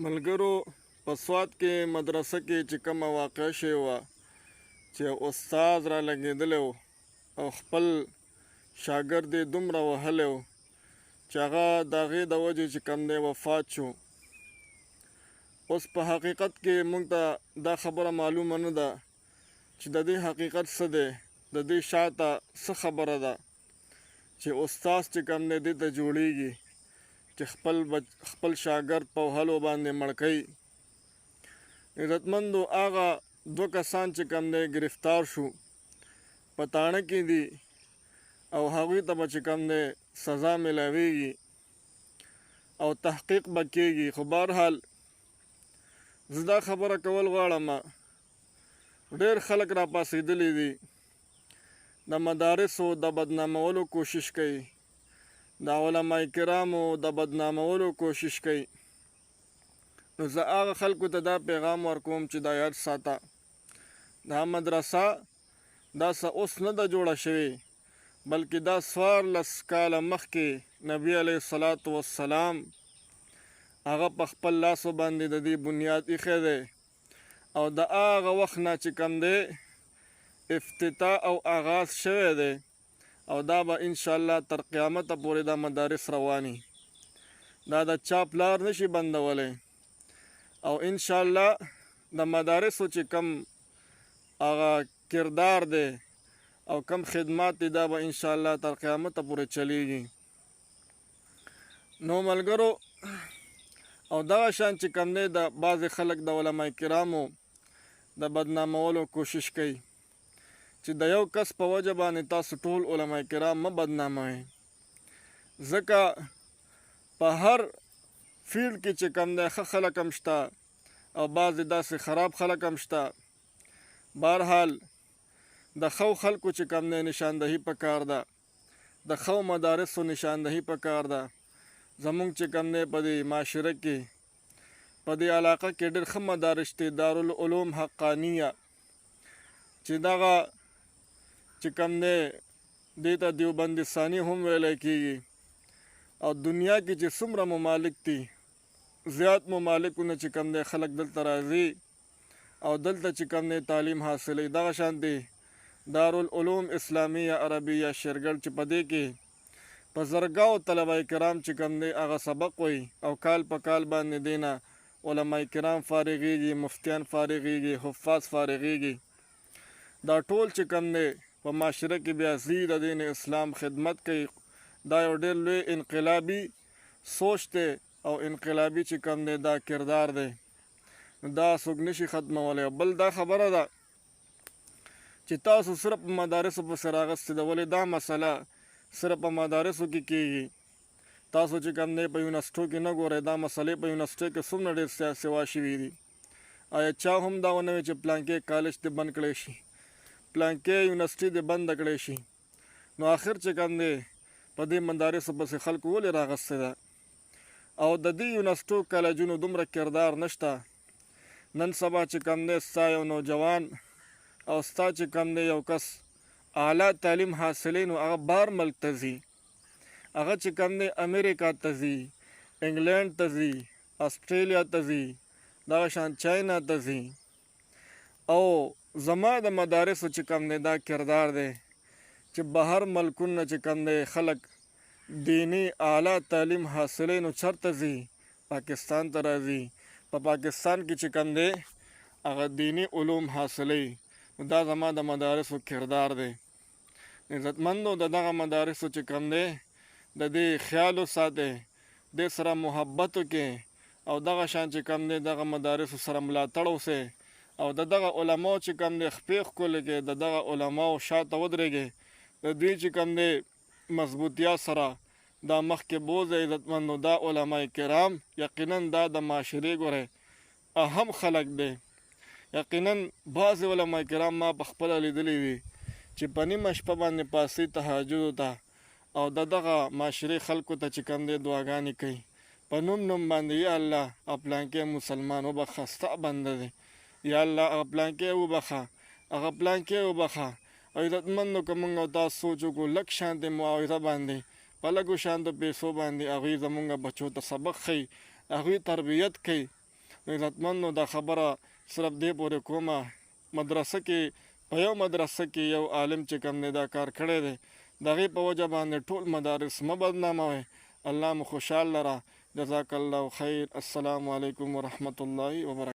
ملګرو په سوات کې مدرسه کې چې کومه واقعه شوې وه چې استاد را لګېدلی و او خپل شاګرد یې دومره وهلی و چې هغه د هغې د وجې چې کوم دی وفات شو. اوس په حقیقت کې موږ ته دا خبره معلومه نه ده چې د دې حقیقت څه دی، د دې شاته څه خبره ده چې استاد چې کوم دی دې ته جوړیږي چې خپل شاګرد په وهلو باندې مړ کوي. عزتمندو هغه دوه کسان چې کوم دی ګرفتار شو په تاڼه کې دي او هغوی ته به چې کوم دی سزا میلاویږي او تحقیق به کیږي. خو بهرحال زه دا خبره کول غواړم، ډېر خلک را پاڅېدلي دي د مدارسو د بدنامولو کوشش کوي، د علماء کرامو د بدنامولو کوشش کوي. نو زه هغه خلکو ته دا پیغام ورکوم چې دا یاد ساته، دا مدرسه داسې اوس نه ده جوړه شوې، بلکې دا 14 کاله مخکې نبي علیه الصلاة والسلام هغه په خپل لاسو باندې د دې بنیاد ایښی دی او د هغه وخت نه چې کوم دی افتتاح او آغاز شوی دی او دا به انشاءالله تر قیامته پورې دا مدارس رواني، دا د چا پلار نشي بندولی او انشاءالله د مدارسو چې کم هغه کردار دی او کم خدمات دی دا به انشاءالله تر قیامته پورې چلیږي. نو ملګرو او دغه شان چې کم دی د بعضې خلک د علماء کرامو د بدنامولو کوشش کوي چې د یو کس په وجه باندې تاسو ټول علماء کرام مه بدناموئ، ځکه په هر فیلډ کې چې کم دی ښه خلک هم شته او بعضې داسې خراب خلک هم شته. بهرحال د ښو خلکو چې کم دی نشاندهي پکار ده، د ښو مدارسو نشاندهي پکار ده. زمونږ چې کم دی په دې معاشره کې په دې علاقه کې ډېر ښه مدارس دي، دارالعلوم حقانیه چې دغه چې کم دی دې ته دیوبند ثاني هم ویلی کېږي. او دنیا کې چې څومره ممالک دي، زیات ممالکونه چې کم دی خلک دلته راځي او دلته چې کم دی تعلیم حاصلوي. دغه شانتې دارالعلوم اسلامیه عربیه شیرګل چې په دې کې په زرګاو طلبه کرام چې کم دی هغه سبق وایي او کال په کال باندې دی نه علماء کرام فارغېږي، مفتیان فارغېږي، حفاظ فارغېږي. دا ټول چې کم دی په معاشره کې بیا ځي د دین اسلام خدمت کوي. دا یو ډېر لوی انقلابي سوچ دی او انقلابي چې کم دی دا کردار دی، دا څوک نشي ختمولی. بل دا خبره ده چې تاسو صرف په مدارسو پسې راغستې ده، ولې دا مسله صرف په مدارسو کې کېږي؟ تاسو چې کم دی په یونیورسټو کې نه ګورئ دا مسلې په یونیورسټۍ کې څومره ډېر سوا شوي دي. آیا چا هم دا ونه وی چې پلانکې کالج دې بند کړی شي، پلانکې یونیورسټي دې بنده کړی شي؟ نو آخر چې کم دی په دې مدارسو پسې خلکو ولې راغستې ده او د دې یونیورسټو کالجونو دومره کردار نشته. نن سبا چې کم دی ستا یو نوجوان او ستا چې کم دی یو کس اعلی تعلیم حاصلوي نو هغه بهر ملک ته ځي، هغه چې کم دی امریکا ته ځي، انګلینډ ته ځي، اسټرالیا ته ځي، دغه شان چاینا ته ځي. او زما د مدارسو چې کم دی دا کردار دی چې بهر ملکونه چې کم دی خلک دینی اعلی تعلیم حاصلوي نو چېرته ځي؟ پاکستان ته راځي. په پاکستان کې چې کم دی هغه دینی علوم حاصلوي. نو دا زما د مدارسو کردار دی. عزتمندو د دغه مدارسو چې کم دی د دې خیال وساتئ، دې سره محبت وکړئ او دغه شان چې کم دی دغه مدارسو سره ملاتړ اوسئ او د دغه علماو چې کم دی خپې ښکلې کړئ، د دغه علماو شاته ودرېږئ، د دوی چې کم دی مضبوطیا سره دا مخکې بوځئ. عزتمندو دا علماء کرام یقینا دا د معاشرې ګورئ اهم خلک دی. یقینا بعضې علماء کرام ما په خپله لیدلي دي چې په نیمه شپه باندې پاڅي تهجدو ته او د دغه معاشرې خلکو ته چې کم دی دعاګانې کوي په نوم باندې، یا الله هغه پلانکې مسلمان وبخه ستا بنده دی، یا الله هغه پلانکې وبخه، هغه پلانکې وبخه. او عزتمندو که موږ او تاسو سوچ وکړو لږ شانتې معاوضه باندې په لږو شانتو پیسو باندې هغوی زموږ بچو ته سبق ښیي، هغوی تربیت کوي، عزتمندو دا خبره صرف دې پورې کومه مدرسه کې په یو مدرسه کې یو عالم چې کوم دی دا کار کړی دی د هغې په وجه باندې ټول مدارس مه بدناموئ. الله مو خوشحال لره. جزاک الله خیر. السلام علیکم ورحمت الله وبرکاته.